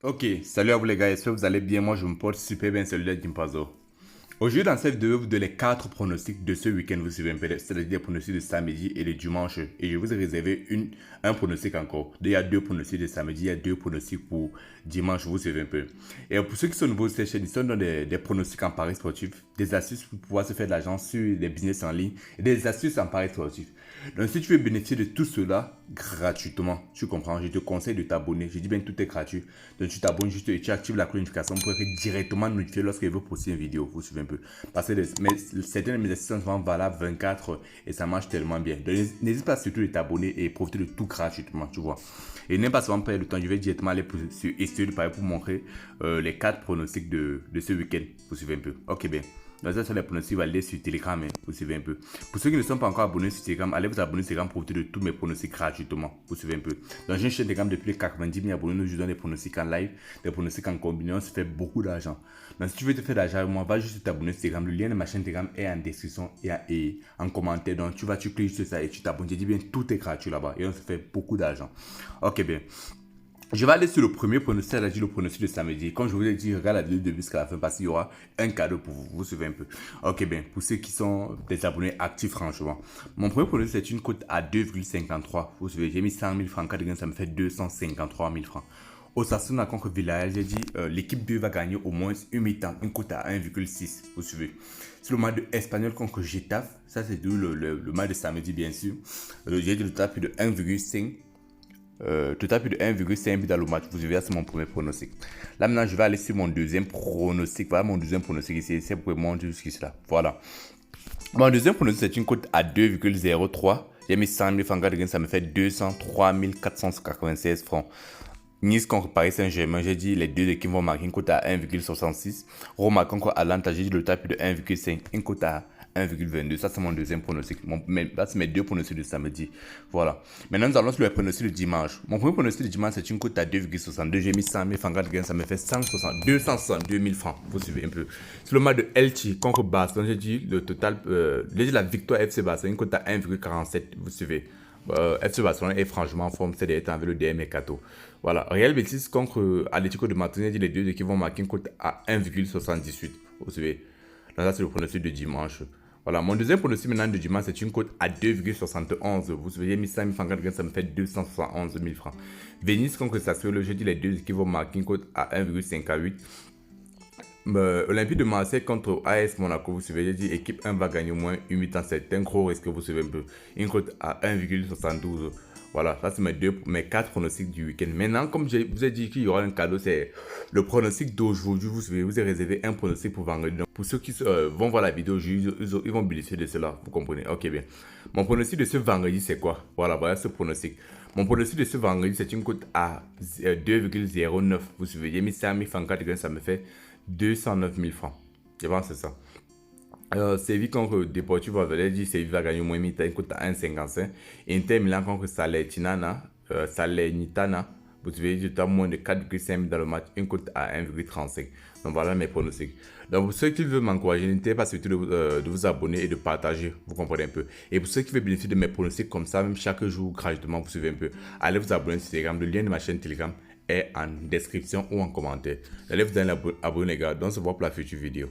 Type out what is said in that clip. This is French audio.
Ok, salut à vous les gars, j'espère que vous allez bien. Moi je me porte super bien, salut les Gimpazo. Aujourd'hui dans cette vidéo, vous donne les 4 pronostics de ce week-end, vous suivez un peu, c'est-à-dire les pronostics de samedi et de dimanche. Et je vous ai réservé un pronostic encore. Il y a 2 pronostics de samedi, il y a 2 pronostics pour dimanche, vous suivez un peu. Et pour ceux qui sont nouveaux sur cette chaîne, ils sont dans des pronostics en paris sportif, des astuces pour pouvoir se faire de l'argent sur des business en ligne et des astuces en paris sportif. Donc si tu veux bénéficier de tout cela gratuitement, tu comprends, je te conseille de t'abonner. Je dis bien tout est gratuit. Donc tu t'abonnes juste et tu actives la cloche de notification pour être directement notifié lorsque je veux poster une vidéo. Vous suivez un peu. Parce que certaines de mes assistances sont valables 24 heures et ça marche tellement bien. Donc n'hésite pas surtout de t'abonner et profiter de tout gratuitement, tu vois. Et n'aime pas souvent perdre le temps, je vais directement aller sur Essayer de Paris pour montrer les 4 pronostics de ce week-end. Vous suivez un peu. Ok, bien. Donc ça, c'est les pronostics validés sur Telegram, hein, vous suivez un peu. Pour ceux qui ne sont pas encore abonnés sur Telegram, allez vous abonner sur Telegram pour profiter de tous mes pronostics gratuitement. Vous suivez un peu. Donc j'ai une chaîne Telegram depuis les 90 000 abonnés. Nous jouons des pronostics en live, des pronostics en combiné. On se fait beaucoup d'argent. Donc si tu veux te faire d'argent, moi, va juste t'abonner sur Telegram. Le lien de ma chaîne Telegram est en description et en commentaire. Donc tu cliques sur ça et tu t'abonnes. Je dis bien, tout est gratuit là-bas et on se fait beaucoup d'argent. Ok, bien. Je vais aller sur le premier pronostic, c'est-à-dire le pronostic de samedi. Comme je vous ai dit, regarde la vidéo de début jusqu'à la fin parce qu'il y aura un cadeau pour vous. Vous suivez un peu. Ok, bien. Pour ceux qui sont des abonnés actifs, franchement. Mon premier pronostic, c'est une cote à 2,53. Vous suivez, j'ai mis 100 000 francs. 4 gains, ça me fait 253 000 francs. Osasuna contre Villarreal, j'ai dit l'équipe 2 va gagner au moins une mi-temps, une cote à 1,6. Vous suivez. C'est le match de Espagnol contre Getafe. Ça, c'est le match de samedi, bien sûr. J'ai dit le total plus de 1,5. Total plus de 1,5 but dans le match. Vous verrez, c'est mon premier pronostic. Là maintenant, je vais aller sur mon deuxième pronostic. Voilà mon deuxième pronostic ici. C'est pour monter jusqu'ici là. Voilà. Mon deuxième pronostic, c'est une cote à 2,03. J'ai mis 100 000 francs. Ça me fait 203 496 francs. Nice contre Paris Saint-Germain, j'ai dit les deux équipes vont marquer une cote à 1,66. Roma contre Atalanta, j'ai dit le total plus de 1,5. Une cote à 1,22. Ça, c'est mon deuxième pronostic. Là, c'est mes deux pronostics de samedi. Voilà. Maintenant, nous allons sur le pronostic de dimanche. Mon premier pronostic de dimanche, c'est une cote à 2,62. J'ai mis 100 000 francs. Ça me fait 262 000 francs. Vous suivez un peu. Sur le match de Elche contre Barcelone, j'ai dit le total. J'ai dit la victoire FC Barcelone, une cote à 1,47. Vous suivez. FC Barcelone est franchement en forme ces derniers temps avec le DM Mercato. Voilà. Real Betis contre Atlético de Madrid, j'ai dit les deux équipes vont marquer une cote à 1,78. Vous suivez. Là, ça, c'est le pronostic de dimanche. Voilà, mon deuxième pronostic maintenant de dimanche, c'est une cote à 2,71. Vous avez mis 5 000 francs, ça me fait 271 000 francs. Venise contre Sassuolo, je dis les deux qui vont marquer une cote à 1,58. Olympique de Marseille contre AS Monaco, vous suivez, j'ai dit équipe 1 va gagner au moins une mi-temps, c'est un gros risque, vous suivez un peu. Une cote à 1,72. Voilà, ça c'est mes 4 pronostics du week-end. Maintenant, comme je vous ai dit qu'il y aura un cadeau, c'est le pronostic d'aujourd'hui. Vous avez réservé un pronostic pour vendredi. Donc, pour ceux qui vont voir la vidéo, ils vont bénéficier de cela. Vous comprenez? Ok, bien. Mon pronostic de ce vendredi, c'est quoi? Voilà ce pronostic. Mon pronostic de ce vendredi, c'est une cote à 2,09. Vous suivez, j'ai mis 5 000 francs, ça me fait 209 000 francs. Je pense que c'est ça. Séville contre Deportivo Avelé, dit Séville va gagner au moins mi-temps, une cote à 1,55. Inter Milan contre Salernitana, vous devez dire moins de 4,5 dans le match, une cote à 1,35. Donc voilà mes pronostics. Donc pour ceux qui veulent m'encourager, n'hésitez pas surtout de vous abonner et de partager, vous comprenez un peu. Et pour ceux qui veulent bénéficier de mes pronostics comme ça, même chaque jour gratuitement, vous suivez un peu, allez vous abonner sur Telegram. Le lien de ma chaîne Telegram est en description ou en commentaire. Allez vous abonner les gars, donc on se voit pour la future vidéo.